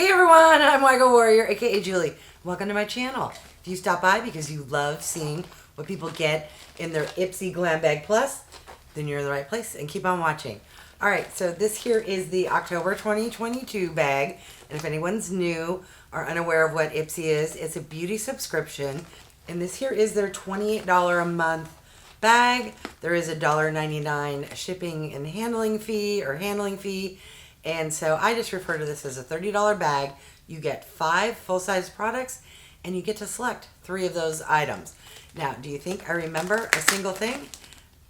Hey everyone, I'm wygowarrior, aka Julie. Welcome to my channel. If you stop by because you love seeing what people get in their Ipsy Glam Bag Plus, then you're in the right place and keep on watching. Alright, so this here is the October 2022 bag, and if anyone's new or unaware of what Ipsy is, it's a beauty subscription, and this here is their $28 a month bag. There is a $1.99 shipping and handling fee and so I just refer to this as a $30 bag. You get 5 full-size products and you get to select 3 of those items. Now, do you think I remember a single thing?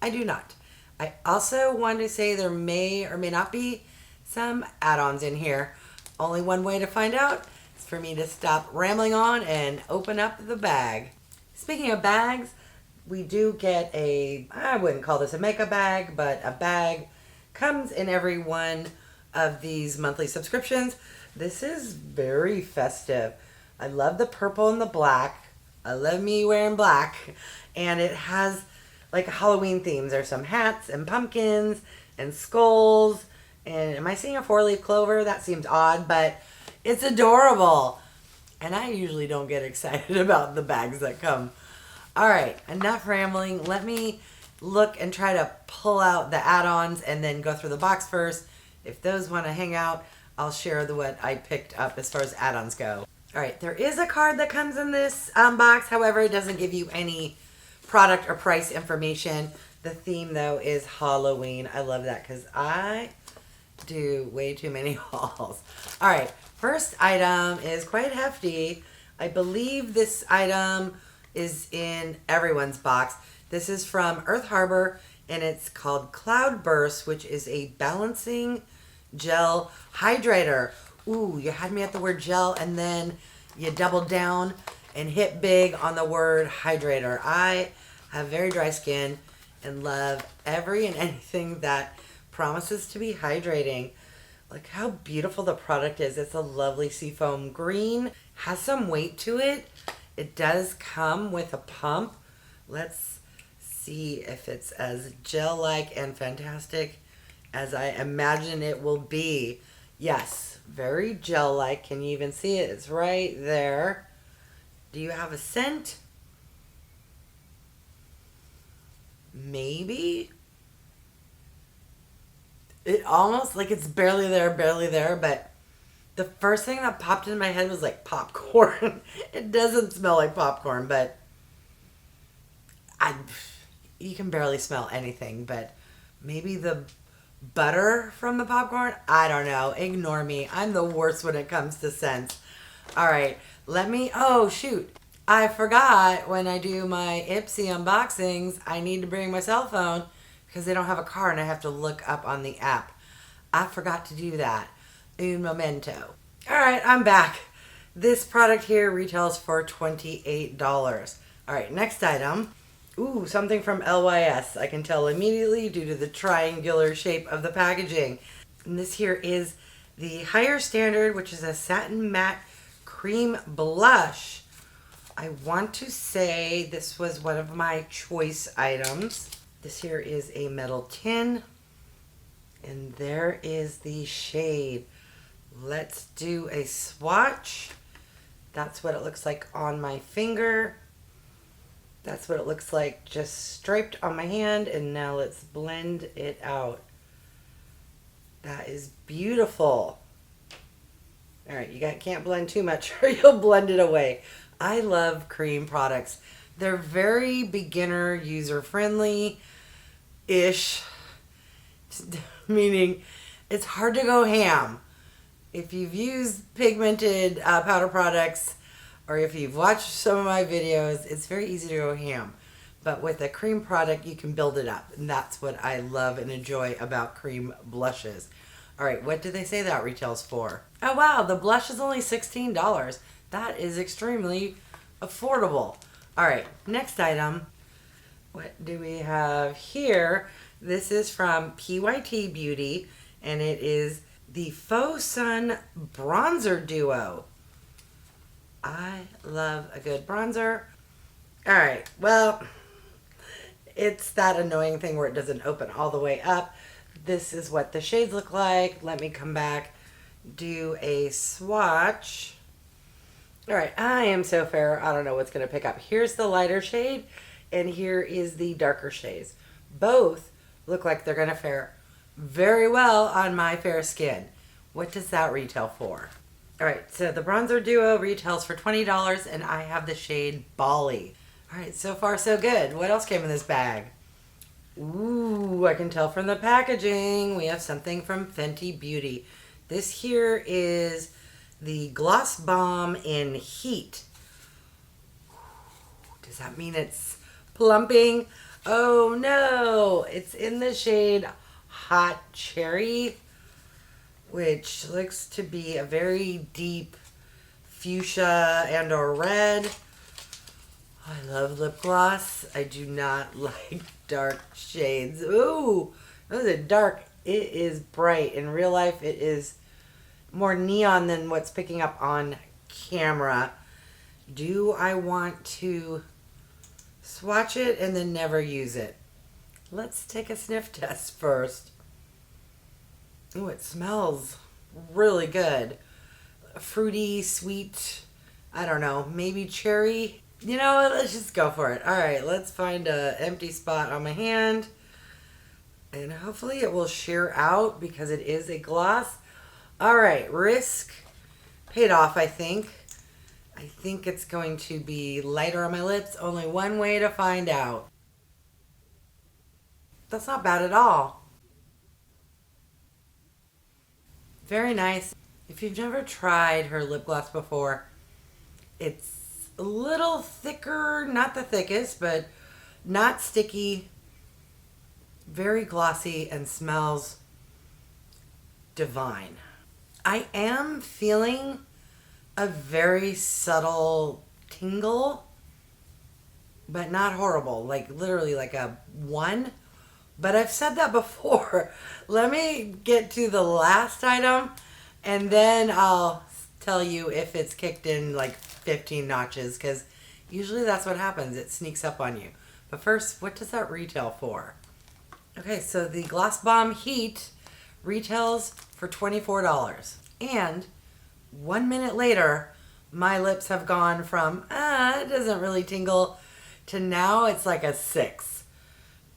I do not. I also want to say there may or may not be some add-ons in here. Only one way to find out is for me to stop rambling on and open up the bag. Speaking of bags, we do get I wouldn't call this a makeup bag, but a bag comes in every one of these monthly subscriptions. This is very festive. I love the purple and the black. I love me wearing black. And it has like Halloween themes. There's some hats and pumpkins and skulls. And am I seeing a 4-leaf clover? That seems odd, but it's adorable. And I usually don't get excited about the bags that come. All right, enough rambling. Let me look and try to pull out the add-ons and then go through the box first. If those want to hang out, I'll share what I picked up as far as add-ons go. All right, there is a card that comes in this box. However, it doesn't give you any product or price information. The theme, though, is Halloween. I love that because I do way too many hauls. All right, first item is quite hefty. I believe this item is in everyone's box. This is from Earth Harbor, and it's called Cloudbursts, which is a balancing gel hydrator. Ooh, you had me at the word gel, and then you doubled down and hit big on the word hydrator. I have very dry skin and love every and anything that promises to be hydrating. Look how beautiful the product is. It's a lovely seafoam green. Has some weight to it. It does come with a pump. Let's see if it's as gel-like and fantastic as I imagine it will be. Yes, very gel-like. Can you even see it? It's right there. Do you have a scent? Maybe. It almost like it's barely there, but the first thing that popped in my head was like popcorn. It doesn't smell like popcorn, but you can barely smell anything, but maybe the butter from the popcorn? I don't know. Ignore me. I'm the worst when it comes to scents. All right, oh shoot. I forgot when I do my Ipsy unboxings, I need to bring my cell phone because they don't have a car and I have to look up on the app. I forgot to do that. Un momento. All right, I'm back. This product here retails for $28. All right, next item. Ooh, something from LYS. I can tell immediately due to the triangular shape of the packaging. And this here is the Higher Standard, which is a satin matte cream blush. I want to say this was one of my choice items. This here is a metal tin. And there is the shade. Let's do a swatch. That's what it looks like on my finger. That's what it looks like just striped on my hand. And now let's blend it out. That is beautiful. All right, you can't blend too much or you'll blend it away. I love cream products. They're very beginner, user-friendly-ish. Meaning it's hard to go ham. If you've used pigmented powder products or if you've watched some of my videos, it's very easy to go ham. But with a cream product, you can build it up. And that's what I love and enjoy about cream blushes. All right, what did they say that retails for? Oh, wow, the blush is only $16. That is extremely affordable. All right, next item. What do we have here? This is from PYT Beauty, and it is the Faux Sun Bronzer Duo. I love a good bronzer. All right, well, it's that annoying thing where it doesn't open all the way up. This is what the shades look like. Let me come back do a swatch. All right, I am so fair. I don't know what's going to pick up. Here's the lighter shade, and here is the darker shades. Both look like they're going to fare very well on my fair skin. What does that retail for? All right, so the bronzer duo retails for $20, and I have the shade Bali. All right, so far so good. What else came in this bag? Ooh, I can tell from the packaging. We have something from Fenty Beauty. This here is the Gloss Bomb in Heat. Does that mean it's plumping? Oh no, it's in the shade Hot Cherry, which looks to be a very deep fuchsia and or red. I love lip gloss. I do not like dark shades. Ooh, those are dark. It is bright. In real life, it is more neon than what's picking up on camera. Do I want to swatch it and then never use it? Let's take a sniff test first. Ooh, it smells really good. Fruity, sweet, I don't know, maybe cherry. You know what, let's just go for it. All right, let's find an empty spot on my hand. And hopefully it will sheer out because it is a gloss. All right, risk paid off, I think. I think it's going to be lighter on my lips. Only one way to find out. That's not bad at all. Very nice. If you've never tried her lip gloss before, it's a little thicker, not the thickest, but not sticky, very glossy, and smells divine. I am feeling a very subtle tingle, but not horrible, like literally like a 1. But I've said that before. Let me get to the last item, and then I'll tell you if it's kicked in like 15 notches, because usually that's what happens. It sneaks up on you. But first, what does that retail for? Okay, so the Gloss Bomb Heat retails for $24. And 1 minute later, my lips have gone from, it doesn't really tingle, to now it's like a 6.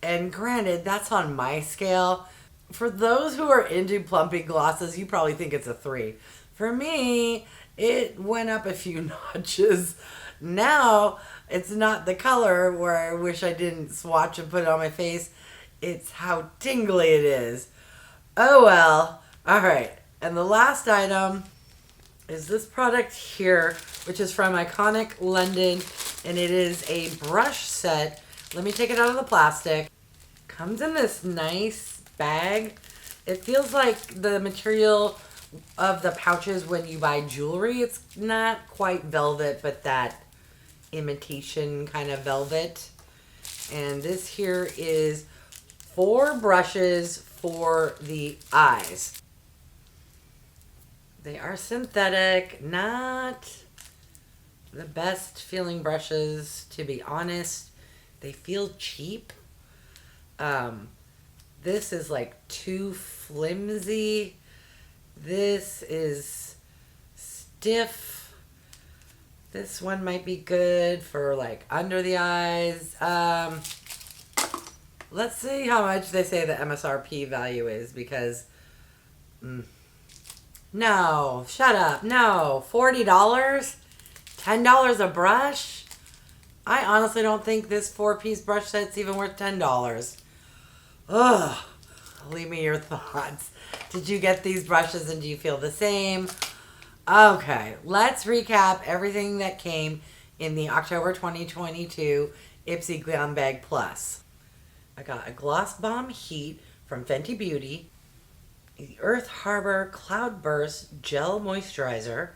And granted, that's on my scale. For those who are into plumping glosses, you probably think it's a 3. For me, it went up a few notches. Now, it's not the color where I wish I didn't swatch and put it on my face. It's how tingly it is. Oh well. All right. And the last item is this product here, which is from Iconic London, and it is a brush set. Let me take it out of the plastic. Comes in this nice bag. It feels like the material of the pouches when you buy jewelry. It's not quite velvet, but that imitation kind of velvet. And this here is 4 brushes for the eyes. They are synthetic, not the best feeling brushes, to be honest. They feel cheap. This is like too flimsy. This is stiff. This one might be good for like under the eyes. Let's see how much they say the MSRP value is, because no, shut up. No, $40? $10 a brush? I honestly don't think this 4-piece brush set's even worth $10. Ugh. Leave me your thoughts. Did you get these brushes and do you feel the same? Okay, let's recap everything that came in the October 2022 Ipsy Glam Bag Plus. I got a Gloss Bomb Heat from Fenty Beauty, the Earth Harbor Cloudburst Gel Moisturizer,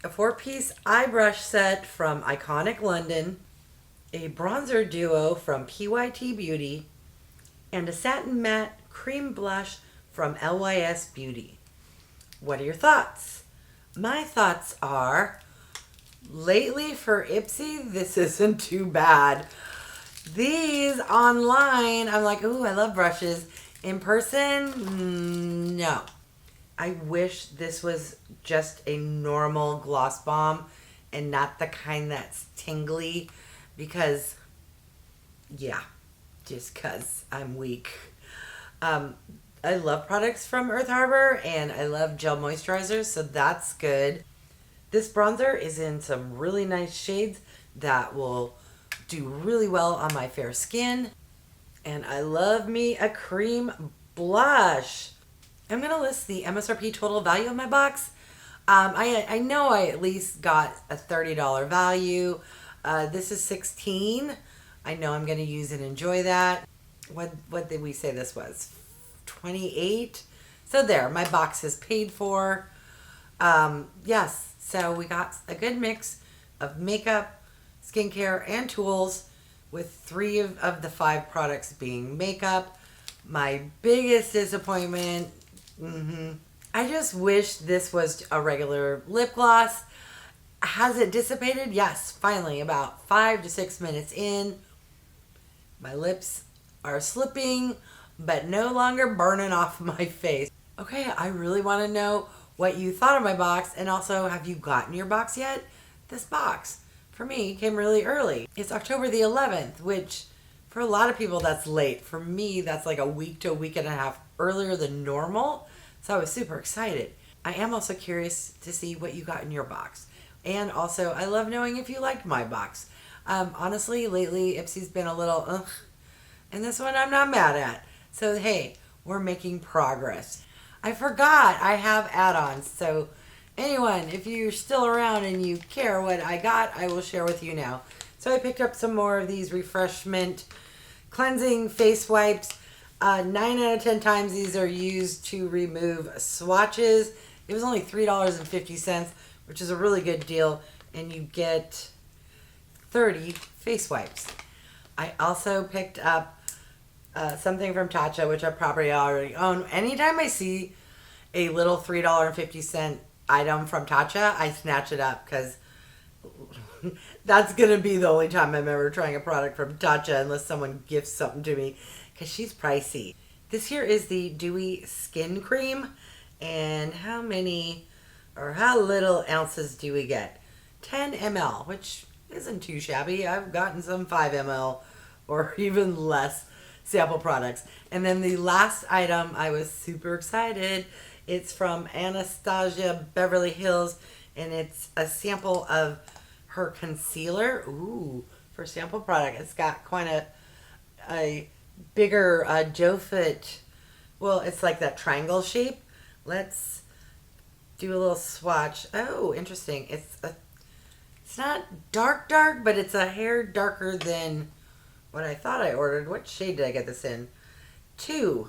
a 4-piece eye brush set from Iconic London, a bronzer duo from PYT Beauty, and a satin matte cream blush from LYS Beauty. What are your thoughts? My thoughts are, lately for Ipsy, this isn't too bad. These online, I'm like, ooh, I love brushes. In person, no. I wish this was just a normal gloss bomb and not the kind that's tingly, because, yeah, just because I'm weak. I love products from Earth Harbor, and I love gel moisturizers, so that's good. This bronzer is in some really nice shades that will do really well on my fair skin. And I love me a cream blush. I'm going to list the MSRP total value of my box. I know I at least got a $30 value. This is $16. I know I'm going to use and enjoy that. What did we say this was? $28. So there, my box is paid for. Yes, so we got a good mix of makeup, skincare, and tools, with 3 of the 5 products being makeup. My biggest disappointment, I just wish this was a regular lip gloss. Has it dissipated? Yes, finally, about 5 to 6 minutes in. My lips are slipping, but no longer burning off my face. Okay, I really want to know what you thought of my box, and also, have you gotten your box yet? This box, for me, came really early. It's October the 11th, which for a lot of people that's late. For me, that's like a week to a week and a half earlier than normal, so I was super excited. I am also curious to see what you got in your box. And also, I love knowing if you liked my box. Honestly, lately, Ipsy's been a little, ugh, and this one I'm not mad at. So, hey, we're making progress. I forgot I have add-ons, so anyone, if you're still around and you care what I got, I will share with you now. So I picked up some more of these refreshment cleansing face wipes. 9 out of 10 times these are used to remove swatches. It was only $3.50, which is a really good deal, and you get 30 face wipes. I also picked up something from TATCHA, which I probably already own. Anytime I see a little $3.50 item from TATCHA, I snatch it up, because that's going to be the only time I'm ever trying a product from TATCHA, unless someone gifts something to me, because she's pricey. This here is the Dewy Skin Cream, and how little ounces do we get? 10 ml, which isn't too shabby. I've gotten some 5 ml or even less sample products. And then the last item, I was super excited. It's from Anastasia Beverly Hills, and it's a sample of her concealer. Ooh, for sample product, it's got quite a bigger doe foot. Well, it's like that triangle shape. Let's do a little swatch. Oh, interesting. It's not dark, but it's a hair darker than what I thought I ordered. What shade did I get this in? 2.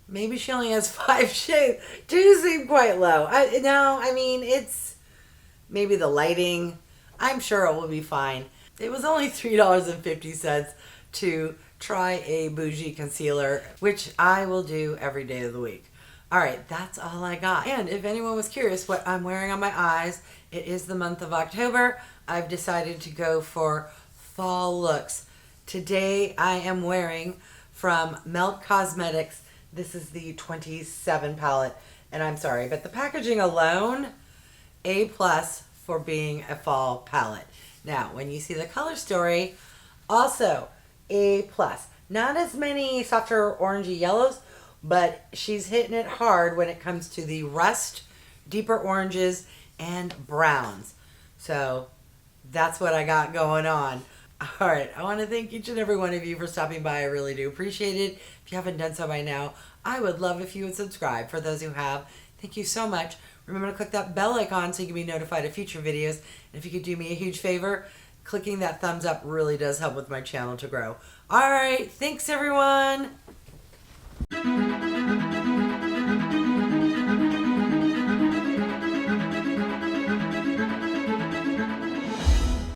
Maybe she only has 5 shades. 2 seem quite low. I mean, it's maybe the lighting. I'm sure it will be fine. It was only $3.50 to try a bougie concealer, which I will do every day of the week. All right, that's all I got. And if anyone was curious what I'm wearing on my eyes, it is the month of October. I've decided to go for fall looks. Today I am wearing from Melt Cosmetics. This is the 27 palette, and I'm sorry, but the packaging alone, A+ for being a fall palette. Now, when you see the color story, also A+. Not as many softer orangey yellows, but she's hitting it hard when it comes to the rust, deeper oranges, and browns. So that's what I got going on. All right, I want to thank each and every one of you for stopping by. I really do appreciate it. If you haven't done so by now, I would love if you would subscribe. For those who have, thank you so much. Remember to click that bell icon so you can be notified of future videos. And if you could do me a huge favor, clicking that thumbs up really does help with my channel to grow. All right, thanks everyone.